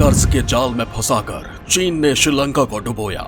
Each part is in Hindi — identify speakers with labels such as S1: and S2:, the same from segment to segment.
S1: कर्ज के जाल में फंसाकर चीन ने श्रीलंका को डुबोया।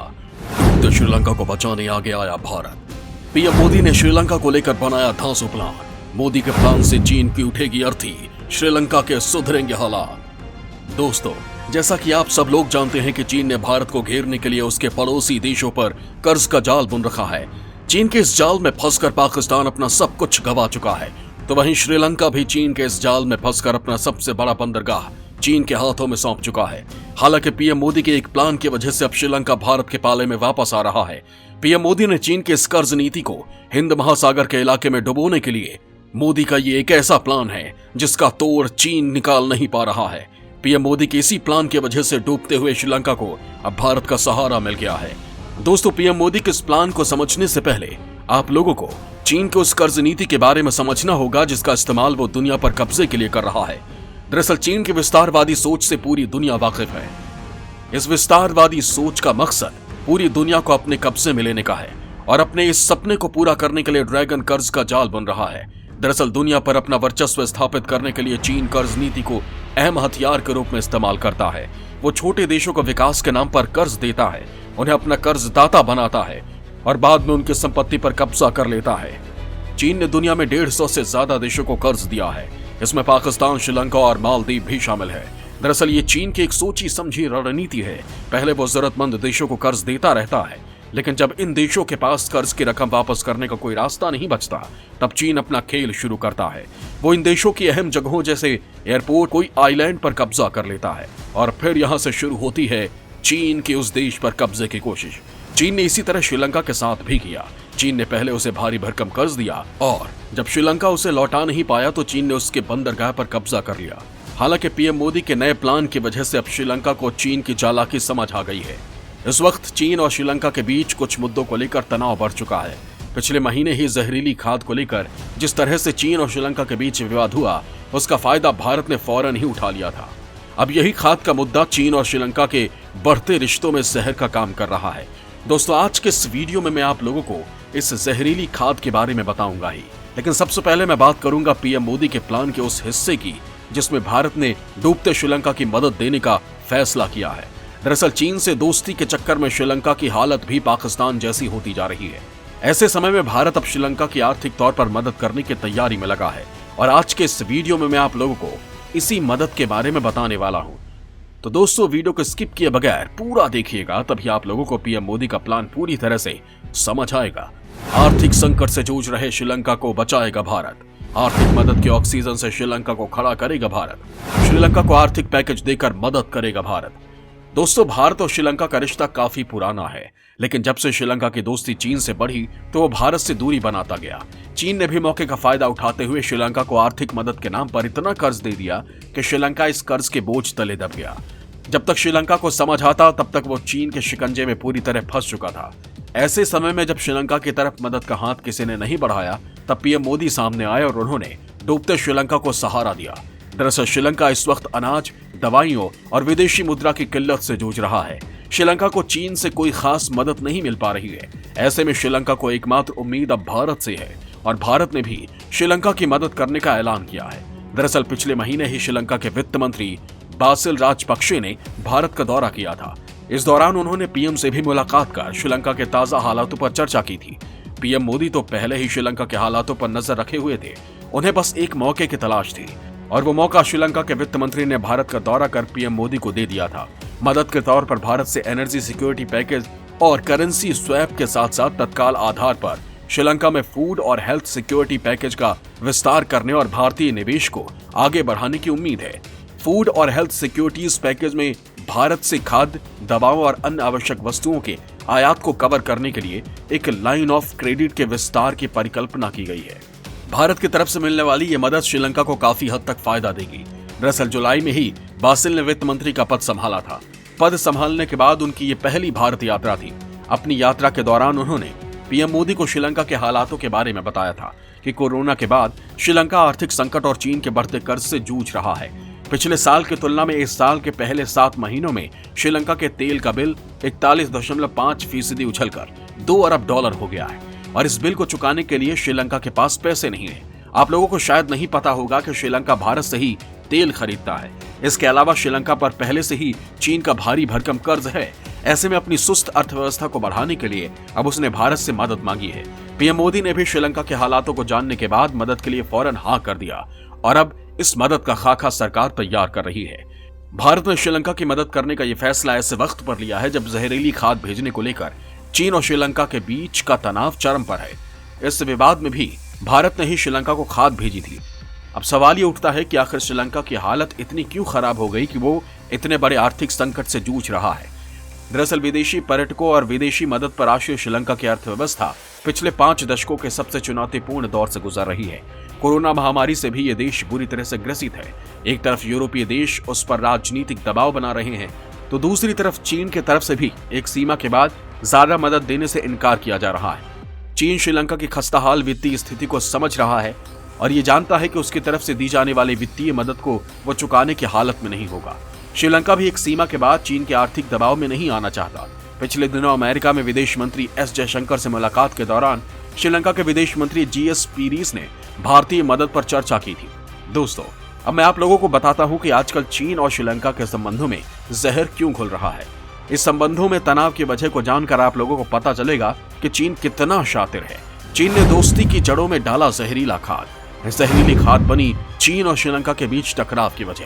S1: डूबते श्रीलंका को बचाने आगे आया भारत। पीएम मोदी ने श्रीलंका को लेकर बनाया धांसू प्लान। मोदी के प्लान से चीन की उठेगी अर्थी, श्रीलंका के सुधरेंगे हालात। दोस्तों, जैसा कि आप सब लोग जानते हैं कि चीन ने भारत को घेरने के लिए उसके पड़ोसी देशों पर कर्ज का जाल बुन रखा है। चीन के इस जाल में फंसकर पाकिस्तान अपना सब कुछ गंवा चुका है, तो वहीं श्रीलंका भी चीन के इस जाल में फंसकर अपना सबसे बड़ा बंदरगाह चीन के हाथों में सौंप चुका है। हालांकि पीएम मोदी के एक प्लान की वजह से अब श्रीलंका भारत के पाले में वापस आ रहा है। पीएम मोदी ने चीन के इस कर्ज नीति को हिंद महासागर के इलाके में डुबोने के लिए मोदी का ये एक ऐसा प्लान है जिसका तोड़ चीन निकाल नहीं पा रहा है। पीएम मोदी के इसी प्लान की वजह से डूबते हुए श्रीलंका को अब भारत का सहारा मिल गया है। दोस्तों, पीएम मोदी के इस प्लान को समझने से पहले आप लोगों को चीन के उस कर्ज नीति के बारे में समझना होगा जिसका इस्तेमाल वो दुनिया पर कब्जे के लिए कर रहा है। दरअसल चीन की विस्तारवादी सोच से पूरी दुनिया वाकिफ है। इस विस्तारवादी सोच का मकसद पूरी दुनिया को अपने कब्जे में लेने का है और अपने इस सपने को पूरा करने के लिए ड्रैगन कर्ज का जाल बन रहा है। दरअसल दुनिया पर अपना वर्चस्व स्थापित करने के लिए चीन कर्ज नीति को अहम हथियार के रूप में इस्तेमाल करता है। वो छोटे देशों को विकास के नाम पर कर्ज देता है, उन्हें अपना कर्जदाता बनाता है और बाद में उनकी संपत्ति पर कब्जा कर लेता है। चीन ने दुनिया में 150 से ज्यादा देशों को कर्ज दिया है। इसमें पाकिस्तान, श्रीलंका और मालदीव भी शामिल है। दरअसल ये चीन की एक सोची समझी रणनीति है। पहले वो जरूरतमंद देशों को कर्ज देता रहता है, लेकिन जब इन देशों के पास कर्ज की रकम वापस करने का कोई रास्ता नहीं बचता, तब चीन अपना खेल शुरू करता है। वो इन देशों की अहम जगहों जैसे एयरपोर्ट, कोई आइलैंड पर कब्जा कर लेता है और फिर यहां से शुरू होती है चीन के उस देश पर कब्जे की कोशिश। चीन ने इसी तरह श्रीलंका के साथ भी किया। चीन ने पहले उसे भारी भरकम कर्ज दिया और जब श्रीलंका उसे लौटा नहीं पाया तो चीन ने उसके बंदरगाह पर कब्जा कर लिया। हालांकि पीएम मोदी के नए प्लान की वजह से अब श्रीलंका को चीन की चालाकी समझ आ गई है। इस वक्त चीन और श्रीलंका के बीच कुछ मुद्दों को लेकर तनाव बढ़ चुका है। पिछले महीने ही जहरीली खाद को लेकर जिस तरह से चीन और श्रीलंका के बीच विवाद हुआ, उसका फायदा भारत ने फौरन ही उठा लिया था। अब यही खाद का मुद्दा चीन और श्रीलंका के बढ़ते रिश्तों में जहर का काम कर रहा है। दोस्तों, आज के इस वीडियो में मैं आप लोगों को इस जहरीली खाद के बारे में बताऊंगा ही, लेकिन सबसे पहले मैं बात करूंगा पीएम मोदी के प्लान के उस हिस्से की जिसमें भारत ने डूबते श्रीलंका की मदद देने का फैसला किया है। दरअसल चीन से दोस्ती के चक्कर में श्रीलंका की हालत भी पाकिस्तान जैसी होती जा रही है। ऐसे समय में भारत अब श्रीलंका की आर्थिक तौर पर मदद करने की तैयारी में लगा है और आज के इस वीडियो में मैं आप लोगों को इसी मदद के बारे में बताने वाला हूं। तो दोस्तों, वीडियो को स्किप किए बगैर पूरा देखिएगा, तभी आप लोगों को पीएम मोदी का प्लान पूरी तरह से समझ आएगा। आर्थिक संकट से जूझ रहे श्रीलंका को बचाएगा भारत। आर्थिक मदद के ऑक्सीजन से श्रीलंका को खड़ा करेगा भारत। श्रीलंका को आर्थिक पैकेज देकर मदद करेगा भारत। दोस्तों, भारत और श्रीलंका का रिश्ता काफी पुराना है, लेकिन जब से श्रीलंका की दोस्ती चीन से बढ़ी तो वो भारत से दूरी बनाता गया। चीन ने भी मौके का फायदा उठाते हुए श्रीलंका को आर्थिक मदद के नाम पर इतना कर्ज दे दिया कि श्रीलंका इस कर्ज के बोझ तले दब गया। जब तक श्रीलंका को समझ आता तब तक वो चीन के शिकंजे में पूरी तरह फंस चुका था। ऐसे समय में जब श्रीलंका की तरफ मदद का हाथ किसी ने नहीं बढ़ाया, तब पीएम मोदी सामने आए और उन्होंने डूबते श्रीलंका को सहारा दिया। दरअसल श्रीलंका इस वक्त अनाज, दवाइयों और विदेशी मुद्रा की किल्लत से जूझ रहा है। श्रीलंका को चीन से कोई खास मदद नहीं मिल पा रही है। ऐसे में श्रीलंका को एकमात्र उम्मीद अब भारत से है और भारत ने भी श्रीलंका की मदद करने का ऐलान किया है। दरअसल पिछले महीने ही श्रीलंका के वित्त मंत्री बासिल राजपक्षे ने भारत का दौरा किया था। इस दौरान उन्होंने पीएम से भी मुलाकात कर श्रीलंका के ताजा हालातों पर चर्चा की थी। पीएम मोदी तो पहले ही श्रीलंका के हालातों पर नजर रखे हुए थे, उन्हें बस एक मौके की तलाश थी और वो मौका श्रीलंका के वित्त मंत्री ने भारत का दौरा कर पीएम मोदी को दे दिया था। मदद के तौर पर भारत से एनर्जी सिक्योरिटी पैकेज और करेंसी स्वैप के साथ साथ तत्काल आधार पर श्रीलंका में फूड और हेल्थ सिक्योरिटी पैकेज का विस्तार करने और भारतीय निवेश को आगे बढ़ाने की उम्मीद है। फूड और हेल्थ सिक्योरिटीज पैकेज में भारत से खाद्य, दवाओं और अन्य आवश्यक वस्तुओं के आयात को कवर करने के लिए एक लाइन ऑफ क्रेडिट के विस्तार की परिकल्पना की गई है। भारत की तरफ से मिलने वाली ये मदद श्रीलंका को काफी हद तक फायदा देगी। दरअसल जुलाई में ही बासिल ने वित्त मंत्री का पद संभाला था। पद संभालने के बाद उनकी ये पहली भारत यात्रा थी। अपनी यात्रा के दौरान उन्होंने पीएम मोदी को श्रीलंका के हालातों के बारे में बताया था कि कोरोना के बाद श्रीलंका आर्थिक संकट और चीन के बढ़ते कर्ज से जूझ रहा है। पिछले साल की तुलना में इस साल के पहले 7 महीनों में श्रीलंका के तेल का बिल 41.5% उछलकर $2 अरब हो गया है और इस बिल को चुकाने के लिए श्रीलंका के पास पैसे नहीं है। आप लोगों को शायद नहीं पता होगा कि श्रीलंका भारत से ही तेल खरीदता है। इसके अलावा श्रीलंका पर पहले से ही चीन का भारी भरकम कर्ज है। ऐसे में अपनी सुस्त अर्थव्यवस्था को बढ़ाने के लिए अब उसने भारत से मदद मांगी है। पीएम मोदी ने भी श्रीलंका के हालातों को जानने के बाद मदद के लिए फौरन हाँ कर दिया और अब इस मदद का खाका सरकार तैयार कर रही है। भारत ने श्रीलंका की मदद करने का यह फैसला ऐसे वक्त पर लिया है जब जहरीली खाद भेजने को लेकर चीन और श्रीलंका के बीच का तनाव चरम पर है। इस विवाद में भी भारत ने ही श्रीलंका को खाद भेजी थी। अब सवाल ये उठता है कि आखिर श्रीलंका की हालत इतनी क्यों खराब हो गई कि वो इतने बड़े आर्थिक संकट से जूझ रहा है। दरअसल विदेशी पर्यटकों और विदेशी मदद पर आश्रित श्रीलंका की अर्थव्यवस्था पिछले 5 दशकों के सबसे चुनौतीपूर्ण दौर से गुजर रही है। कोरोना महामारी से भी ये देश बुरी तरह से ग्रसित है। एक तरफ यूरोपीय देश उस पर राजनीतिक दबाव बना रहे हैं, तो दूसरी तरफ चीन की तरफ से भी एक सीमा के बाद ज्यादा मदद देने से इनकार किया जा रहा है। चीन श्रीलंका की खस्ताहाल वित्तीय स्थिति को समझ रहा है और ये जानता है कि उसकी तरफ से दी जाने वाली वित्तीय मदद को वो चुकाने की हालत में नहीं होगा। श्रीलंका भी एक सीमा के बाद चीन के आर्थिक दबाव में नहीं आना चाहता। पिछले दिनों अमेरिका में विदेश मंत्री एस जयशंकर से मुलाकात के दौरान श्रीलंका के विदेश मंत्री जीएस पीरीस ने भारतीय मदद पर चर्चा की थी। दोस्तों, अब मैं आप लोगों को बताता हूं कि आजकल चीन और श्रीलंका के संबंधों में जहर क्यों घुल रहा है। इस संबंधों में तनाव की वजह को जानकर आप लोगों को पता चलेगा कि चीन कितना शातिर है। चीन ने दोस्ती की जड़ों में डाला जहरीला खाद। जहरीली खाद बनी चीन और श्रीलंका के बीच टकराव की वजह।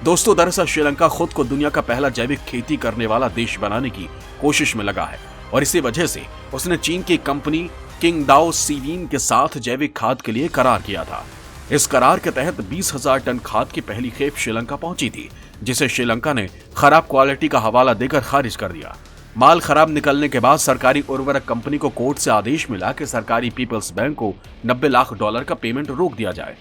S1: दोस्तों, दरअसल श्रीलंका खुद को दुनिया का पहला जैविक खेती करने वाला देश बनाने की कोशिश में लगा है और इसी वजह से उसने चीन की कंपनी किंगडाओ सीवीन के साथ जैविक खाद के लिए करार किया था। इस करार के तहत 20,000 टन खाद की पहली खेप श्रीलंका पहुंची थी, जिसे श्रीलंका ने खराब क्वालिटी का हवाला देकर खारिज कर दिया। माल खराब निकलने के बाद सरकारी उर्वरक कंपनी को कोर्ट से आदेश मिला कि सरकारी पीपल्स बैंक को $90 लाख का पेमेंट रोक दिया जाए।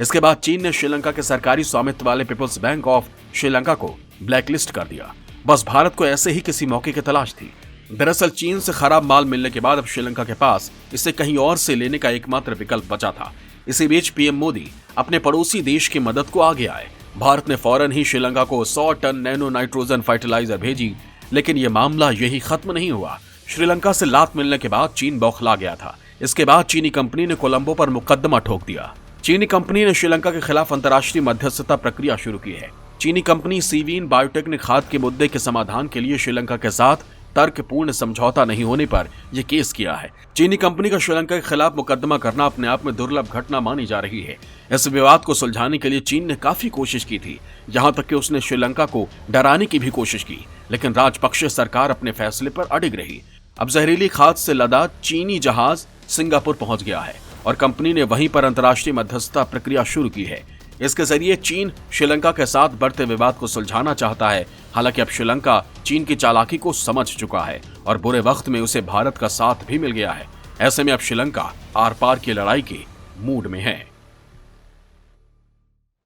S1: इसके बाद चीन ने श्रीलंका के सरकारी स्वामित्व वाले पीपल्स बैंक ऑफ श्रीलंका को ब्लैकलिस्ट कर दिया। बस भारत को ऐसे ही किसी मौके की तलाश थी। दरअसल चीन से खराब माल मिलने के बाद अब श्रीलंका के पास इसे कहीं और से लेने का एकमात्र विकल्प बचा था। इसी बीच पीएम मोदी अपने पड़ोसी देश की मदद को आगे आए। भारत ने फौरन ही श्रीलंका को 100 टन नैनो नाइट्रोजन फर्टिलाइजर भेजी, लेकिन यह मामला यही खत्म नहीं हुआ। श्रीलंका से लात मिलने के बाद चीन बौखला गया था। इसके बाद चीनी कंपनी ने कोलंबो पर मुकदमा ठोक दिया। चीनी कंपनी ने श्रीलंका के खिलाफ अंतर्राष्ट्रीय मध्यस्थता प्रक्रिया शुरू की है। चीनी कंपनी सीवीन बायोटेक ने खाद के मुद्दे के समाधान के लिए श्रीलंका के साथ तर्कपूर्ण समझौता नहीं होने पर यह केस किया है। चीनी कंपनी का श्रीलंका के खिलाफ मुकदमा करना अपने आप में दुर्लभ घटना मानी जा रही है। इस विवाद को सुलझाने के लिए चीन ने काफी कोशिश की थी, यहां तक कि उसने श्रीलंका को डराने की भी कोशिश की, लेकिन राजपक्षे सरकार अपने फैसले पर अडिग रही। अब जहरीली खाद से लदा चीनी जहाज सिंगापुर पहुंच गया है और कंपनी ने वहीं पर अंतर्राष्ट्रीय मध्यस्थता प्रक्रिया शुरू की है। इसके जरिए चीन श्रीलंका के साथ बढ़ते विवाद को सुलझाना चाहता है। हालांकि अब श्रीलंका चीन की चालाकी को समझ चुका है और बुरे वक्त में उसे भारत का साथ भी मिल गया है। ऐसे में अब श्रीलंका आर पार की लड़ाई के मूड में है।